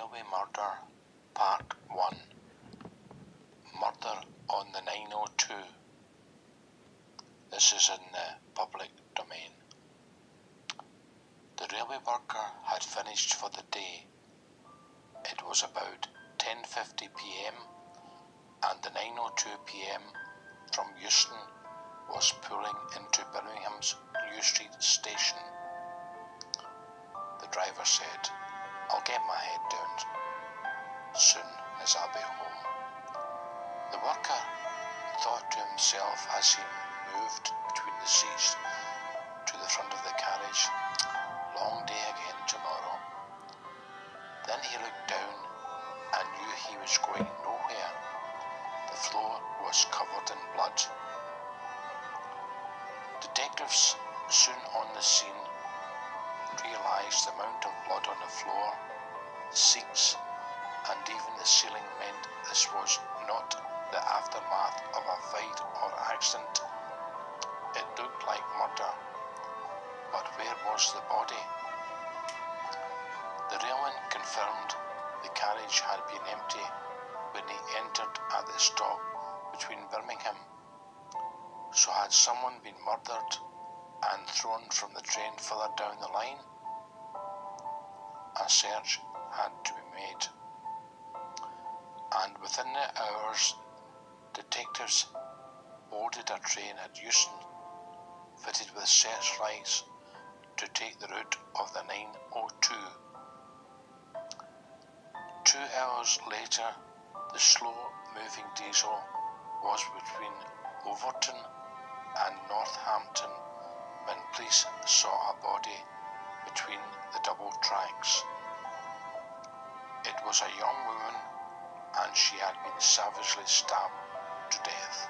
Railway Murder, Part 1. Murder on the 902. This is in the public domain. The railway worker had finished for the day. It was about 10:50 p.m. and the 9:02 p.m. from Euston was pulling into Birmingham's New Street station. The driver said, "I'll get my head down soon as I'll be home." The worker thought to himself as he moved between the seats to the front of the carriage, "Long day again tomorrow." Then he looked down and knew he was going nowhere. The floor was covered in blood. Detectives soon on the scene realised the amount of blood on the floor, seats, and even the ceiling meant this was not the aftermath of a fight or accident. It looked like murder, but where was the body? The railman confirmed the carriage had been empty when he entered at the stop between Birmingham. So had someone been murdered and thrown from the train further down the line? A search had to be made, and within the hours, detectives boarded a train at Euston fitted with searchlights to take the route of the 902. 2 hours later, the slow-moving diesel was between Overton and Northampton when police saw a body between the double tracks. It was a young woman and she had been savagely stabbed to death.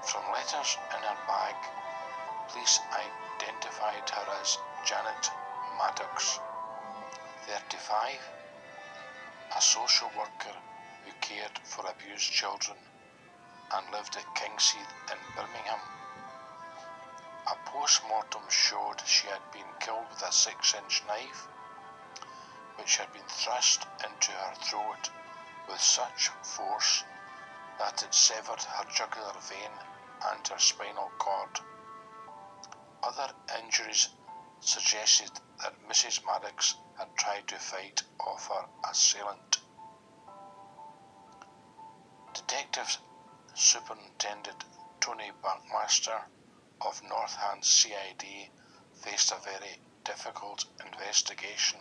From letters in her bag, police identified her as Janet Maddocks, 35, a social worker who cared for abused children and lived at Kingsheath in Birmingham. A post-mortem showed she had been killed with a 6-inch knife, which had been thrust into her throat with such force that it severed her jugular vein and her spinal cord. Other injuries suggested that Mrs. Maddocks had tried to fight off her assailant. Detective Superintendent Tony Buckmaster of Northants CID faced a very difficult investigation.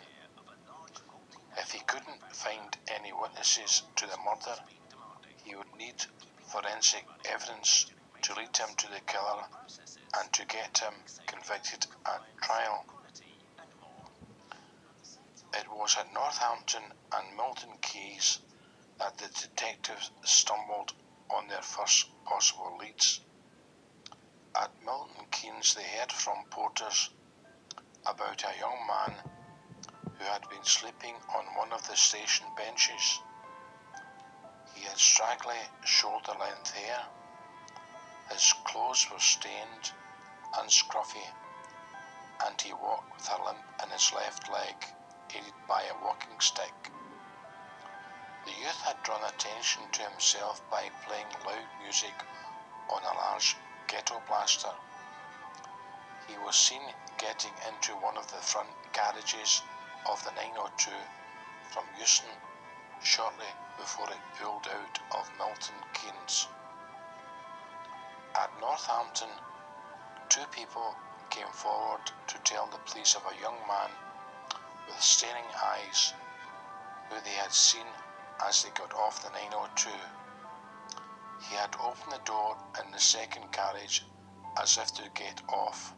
If he couldn't find any witnesses to the murder, he would need forensic evidence to lead him to the killer and to get him convicted at trial. It was at Northampton and Milton Keynes that the detectives stumbled on their first possible leads. At Milton Keynes they heard from porters about a young man who had been sleeping on one of the station benches. He had straggly shoulder-length hair, his clothes were stained and scruffy, and he walked with a limp in his left leg, aided by a walking stick. The youth had drawn attention to himself by playing loud music on a large ghetto blaster. He was seen getting into one of the front carriages of the 902 from Euston shortly before it pulled out of Milton Keynes. At Northampton, 2 people came forward to tell the police of a young man with staring eyes who they had seen as they got off the 902. He had opened the door in the second carriage as if to get off,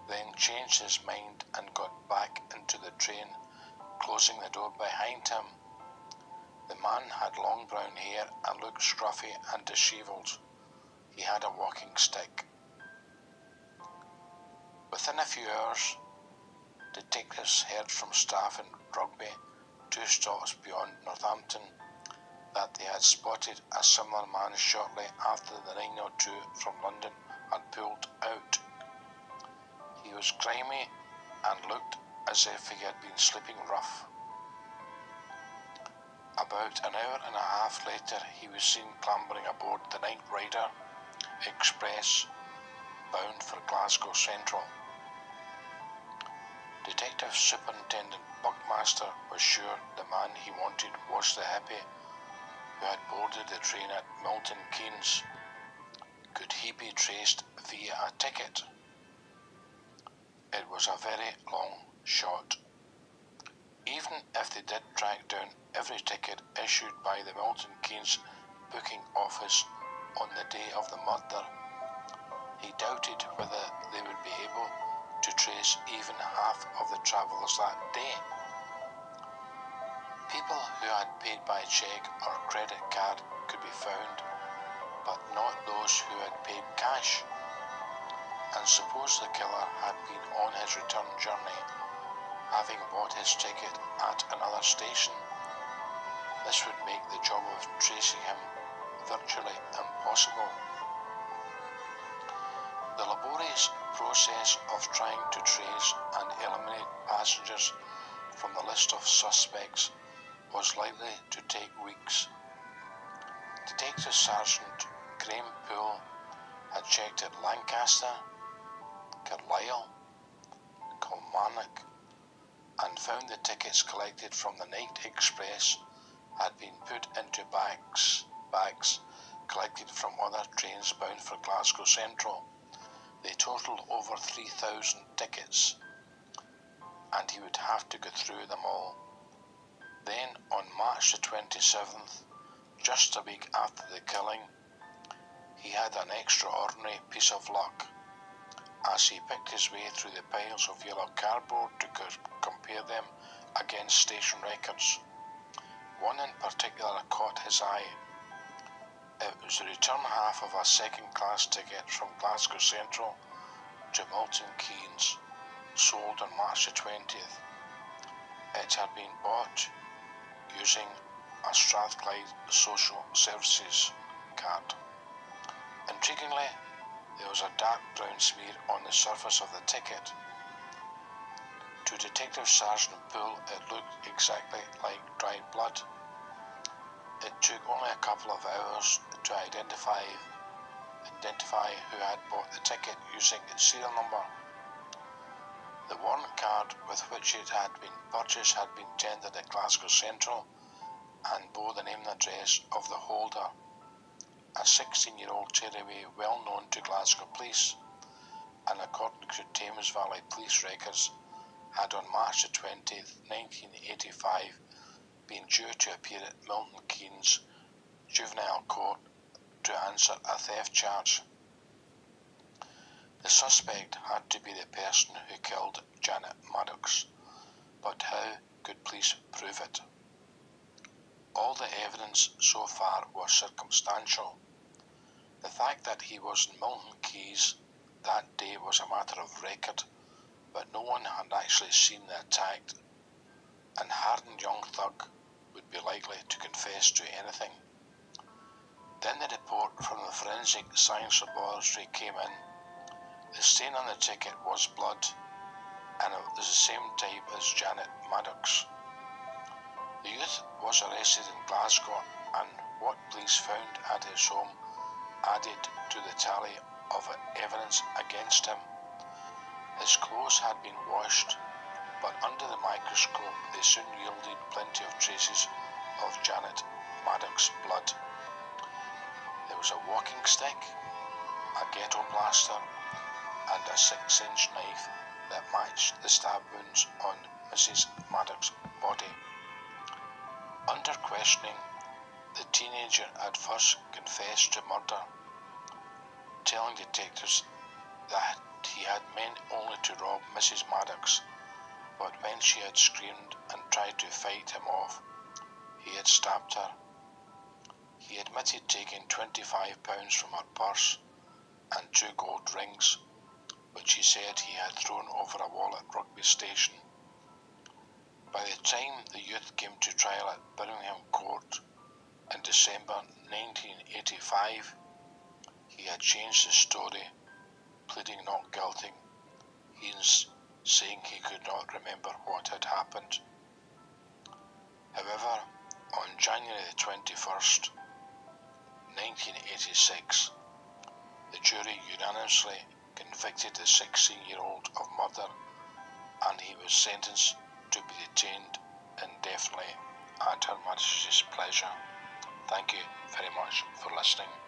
then changed his mind and got back into the train, closing the door behind him. The man had long brown hair and looked scruffy and dishevelled. He had a walking stick. Within a few hours, detectives heard from staff in Rugby, 2 stops beyond Northampton, that they had spotted a similar man shortly after the 902 from London had pulled out. He was grimy and looked as if he had been sleeping rough. About an hour and a half later, he was seen clambering aboard the Night Rider Express bound for Glasgow Central. Detective Superintendent Buckmaster was sure the man he wanted was the hippie who had boarded the train at Milton Keynes. Could he be traced via a ticket? It was a very long shot. Even if they did track down every ticket issued by the Milton Keynes booking office on the day of the murder, he doubted whether they would be able to trace even half of the travellers that day. People who had paid by cheque or credit card could be found, but not those who had paid cash. And suppose the killer had been on his return journey, having bought his ticket at another station. This would make the job of tracing him virtually impossible. The laborious process of trying to trace and eliminate passengers from the list of suspects was likely to take weeks. Detective Sergeant Graham Poole had checked at Lancaster, Carlisle, Kilmarnock, and found the tickets collected from the Night Express had been put into bags collected from other trains bound for Glasgow Central. They totalled over 3,000 tickets, and he would have to go through them all. Then, on March the 27th, just a week after the killing, he had an extraordinary piece of luck. As he picked his way through the piles of yellow cardboard to compare them against station records, one in particular caught his eye. It was the return half of a second-class ticket from Glasgow Central to Milton Keynes, sold on March the 20th. It had been bought using a Strathclyde Social Services card. Intriguingly, there was a dark brown smear on the surface of the ticket. To Detective Sergeant Poole, it looked exactly like dried blood. It took only a couple of hours to identify who had bought the ticket using its serial number. The warrant card with which it had been purchased had been tendered at Glasgow Central and bore the name and address of the holder, a 16-year-old Terraway well known to Glasgow police, and according to Thames Valley Police records, had on March the 20th, 1985, been due to appear at Milton Keynes Juvenile Court to answer a theft charge. The suspect had to be the person who killed Janet Maddocks, but how could police prove it? All the evidence so far was circumstantial. The fact that he was in Milton Keynes that day was a matter of record, but no one had actually seen the attack, and hardened young thug would be likely to confess to anything. Then the report from the Forensic Science Laboratory came in. The stain on the ticket was blood, and it was the same type as Janet Maddocks. The youth was arrested in Glasgow, and what police found at his home added to the tally of evidence against him. His clothes had been washed, but under the microscope they soon yielded plenty of traces of Janet Maddocks' blood. There was a walking stick, a ghetto blaster, and a 6-inch knife that matched the stab wounds on Mrs. Maddocks' body. Under questioning, the teenager at first confessed to murder, telling detectives that he had meant only to rob Mrs. Maddocks, but when she had screamed and tried to fight him off, he had stabbed her. He admitted taking £25 from her purse and 2 gold rings, which he said he had thrown over a wall at Rugby Station. By the time the youth came to trial at Birmingham Court in December 1985, he had changed his story, pleading not guilty, hence saying he could not remember what had happened. However, On January the 21st, 1986, the jury unanimously convicted the 16-year-old of murder, and he was sentenced to be detained indefinitely at Her Majesty's pleasure. Thank you very much for listening.